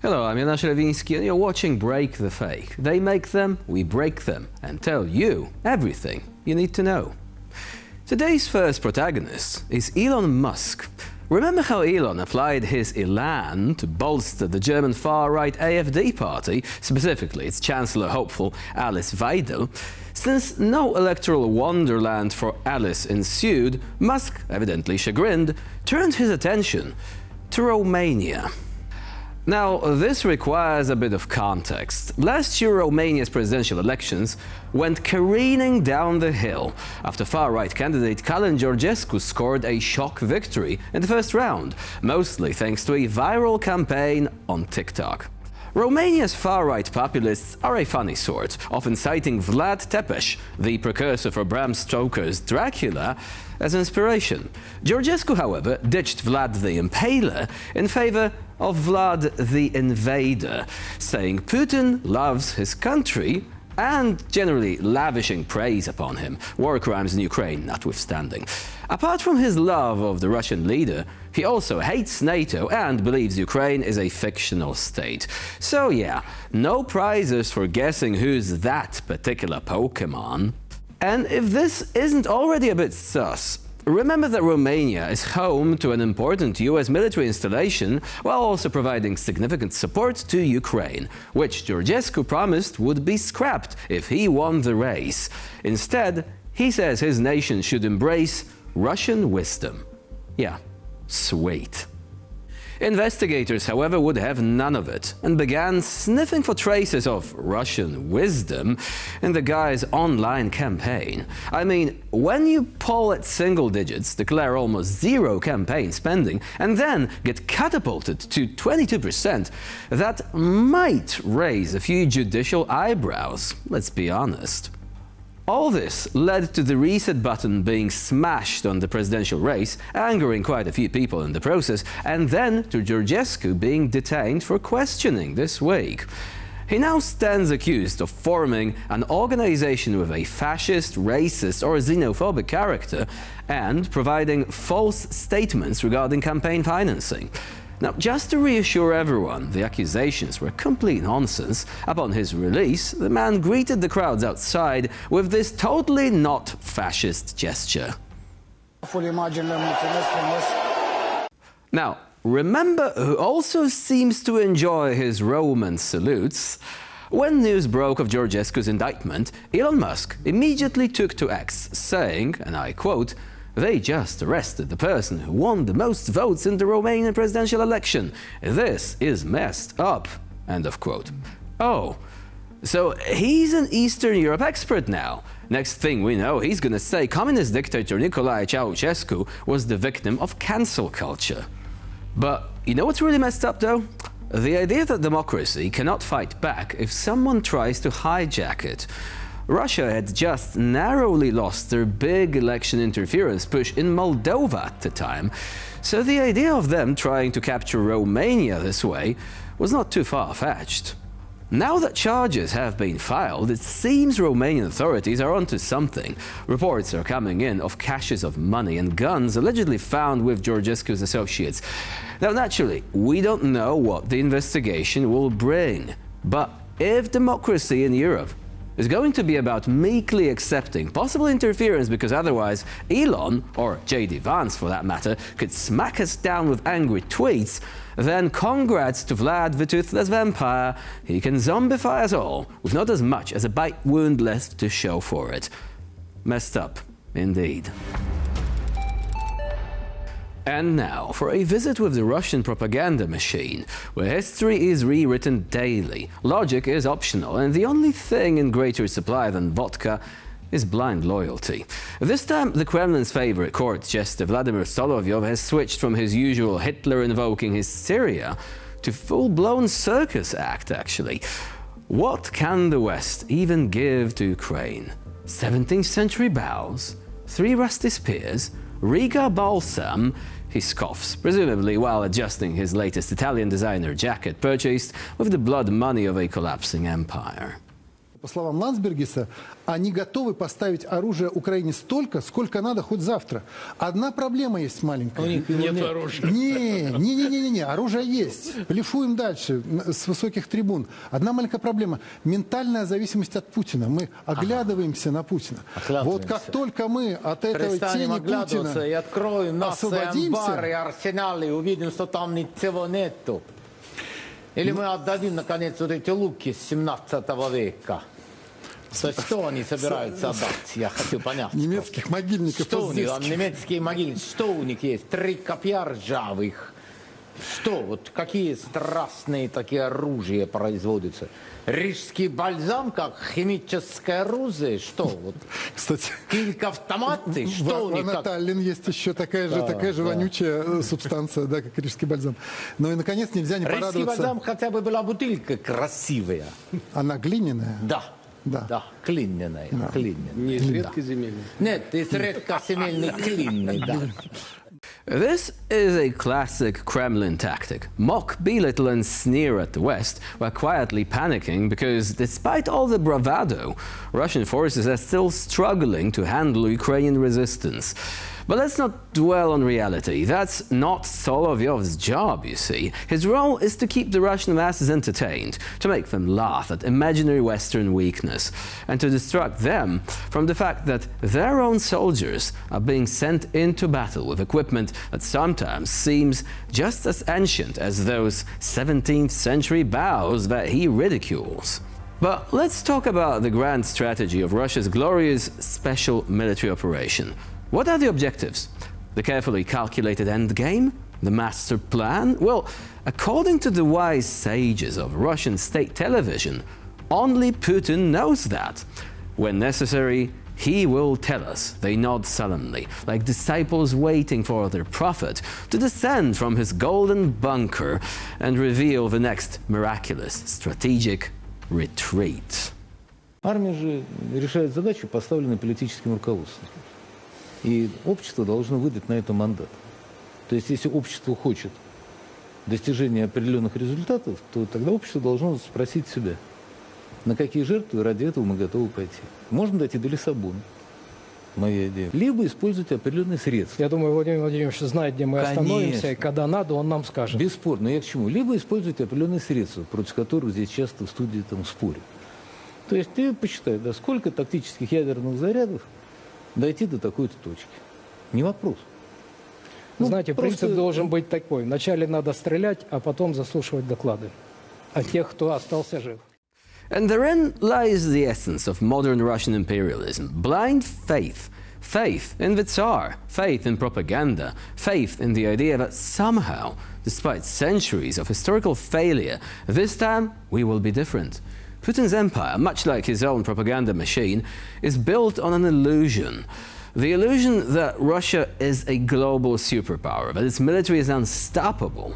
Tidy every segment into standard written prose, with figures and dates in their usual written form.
Hello, I'm Jana Szelewiński and you're watching Break the Fake. They make them, we break them, and tell you everything you need to know. Today's first protagonist is Elon Musk. Remember how Elon applied his elan to bolster the German far-right AfD party, specifically its chancellor hopeful Alice Weidel? Since no electoral wonderland for Alice ensued, Musk, evidently chagrined, turned his attention to Romania. Now, this requires a bit of context. Last year, Romania's presidential elections went careening down the hill after far-right candidate Călin Georgescu scored a shock victory in the first round, mostly thanks to a viral campaign on TikTok. Romania's far-right populists are a funny sort, often citing Vlad Tepes, the precursor for Bram Stoker's Dracula, as inspiration. Georgescu, however, ditched Vlad the Impaler in favor of Vlad the Invader, saying Putin loves his country and generally lavishing praise upon him, war crimes in Ukraine notwithstanding. Apart from his love of the Russian leader, he also hates NATO and believes Ukraine is a fictional state. So yeah, no prizes for guessing who's that particular Pokemon. And if this isn't already a bit sus, remember that Romania is home to an important US military installation while also providing significant support to Ukraine, which Georgescu promised would be scrapped if he won the race. Instead, he says his nation should embrace Russian wisdom. Yeah, sweet. Investigators, however, would have none of it and began sniffing for traces of Russian wisdom in the guy's online campaign. I mean, when you poll at single digits, declare almost zero campaign spending, and then get catapulted to 22%, that might raise a few judicial eyebrows, let's be honest. All this led to the reset button being smashed on the presidential race, angering quite a few people in the process, and then to Georgescu being detained for questioning this week. He now stands accused of forming an organization with a fascist, racist or xenophobic character and providing false statements regarding campaign financing. Now, just to reassure everyone, the accusations were complete nonsense. Upon his release, the man greeted the crowds outside with this totally not fascist gesture. Now, remember who also seems to enjoy his Roman salutes? When news broke of Georgescu's indictment, Elon Musk immediately took to X, saying, and I quote, "They just arrested the person who won the most votes in the Romanian presidential election. This is messed up." End of quote. Oh, so he's an Eastern Europe expert now. Next thing we know, he's gonna say communist dictator Nicolae Ceausescu was the victim of cancel culture. But you know what's really messed up though? The idea that democracy cannot fight back if someone tries to hijack it. Russia had just narrowly lost their big election interference push in Moldova at the time, so the idea of them trying to capture Romania this way was not too far-fetched. Now that charges have been filed, it seems Romanian authorities are onto something. Reports are coming in of caches of money and guns allegedly found with Georgescu's associates. Now, naturally, we don't know what the investigation will bring, but if democracy in Europe is going to be about meekly accepting possible interference because otherwise Elon, or J.D. Vance for that matter, could smack us down with angry tweets, then congrats to Vlad the Toothless Vampire. He can zombify us all with not as much as a bite wound left to show for it. Messed up, indeed. And now for a visit with the Russian propaganda machine, where history is rewritten daily, logic is optional, and the only thing in greater supply than vodka is blind loyalty. This time, the Kremlin's favorite court jester Vladimir Solovyov has switched from his usual Hitler-invoking hysteria to full-blown circus act, actually. What can the West even give to Ukraine? 17th century bows, 3 rusty spears, Riga balsam, he scoffs, presumably while adjusting his latest Italian designer jacket purchased with the blood money of a collapsing empire. По словам Ландсбергиса, они готовы поставить оружие Украине столько, сколько надо хоть завтра. Одна проблема есть маленькая. У них нет оружия. Не, оружие есть. Блефуем дальше с высоких трибун. Одна маленькая проблема. Ментальная зависимость от Путина. Мы оглядываемся на Путина. Вот как только мы от этого тени Путина и откроем наши амбары и арсеналы, и увидим, что там ничего нету. Или мы отдадим, наконец, вот эти луки с 17 века. Что они собираются отдать? Я хочу понять. Немецких могильников. Что у них? Немецкие могильники. Что у них есть? 3 копья ржавых. Что? Вот какие страстные такие оружия производятся? Рижский бальзам, как химическое оружие? Что? Вот. Кстати, кильк-автоматы? Что у них? В Таллин есть еще такая же вонючая субстанция, да, как рижский бальзам. Ну и, наконец, нельзя не порадоваться. Рижский бальзам хотя бы была бутылка красивая. Она глиняная? Да, клиненная. Не из редкоземельной. Нет, из редкоземельной клинной, да. This is a classic Kremlin tactic. Mock, belittle and sneer at the West while quietly panicking because, despite all the bravado, Russian forces are still struggling to handle Ukrainian resistance. But let's not dwell on reality. That's not Solovyov's job, you see. His role is to keep the Russian masses entertained, to make them laugh at imaginary Western weakness, and to distract them from the fact that their own soldiers are being sent into battle with equipment that sometimes seems just as ancient as those 17th century bows that he ridicules. But let's talk about the grand strategy of Russia's glorious special military operation. What are the objectives? The carefully calculated endgame? The master plan? Well, according to the wise sages of Russian state television, only Putin knows that. When necessary, he will tell us, they nod sullenly, like disciples waiting for their prophet to descend from his golden bunker and reveal the next miraculous strategic retreat. Армия же решает задачи, поставленные политическим руководством. И общество должно выдать на это мандат. То есть, если общество хочет достижения определенных результатов, то тогда общество должно спросить себя, на какие жертвы ради этого мы готовы пойти. Можно дойти до Лиссабона, моя идея. Либо использовать определенные средства. Я думаю, Владимир Владимирович знает, где мы остановимся, и когда надо, он нам скажет. Бесспорно. Я к чему? Либо использовать определенные средства, против которых здесь часто в студии там спорят. То есть, ты посчитай, да, сколько тактических ядерных зарядов дойти до такой-то точки. Не вопрос. Знаете, принцип должен быть такой. Вначале надо стрелять, а потом заслушивать доклады о тех, кто остался жив. And therein lies the essence of modern Russian imperialism. Blind faith. Faith in the Tsar, faith in propaganda, faith in the idea that somehow, despite centuries of historical failure, this time we will be different. Putin's empire, much like his own propaganda machine, is built on an illusion. The illusion that Russia is a global superpower, that its military is unstoppable,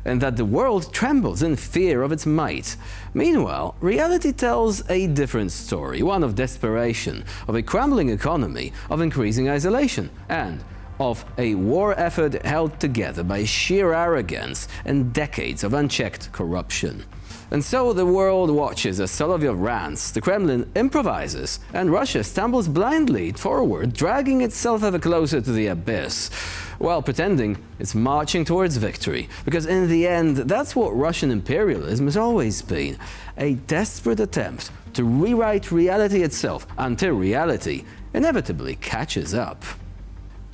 and that the world trembles in fear of its might. Meanwhile, reality tells a different story, one of desperation, of a crumbling economy, of increasing isolation, and of a war effort held together by sheer arrogance and decades of unchecked corruption. And so the world watches as Solovyov rants, the Kremlin improvises, and Russia stumbles blindly forward, dragging itself ever closer to the abyss, while pretending it's marching towards victory. Because in the end, that's what Russian imperialism has always been, a desperate attempt to rewrite reality itself until reality inevitably catches up.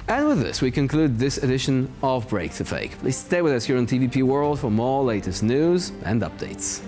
And with this, we conclude this edition of Break the Fake. Please stay with us here on TVP World for more latest news and updates.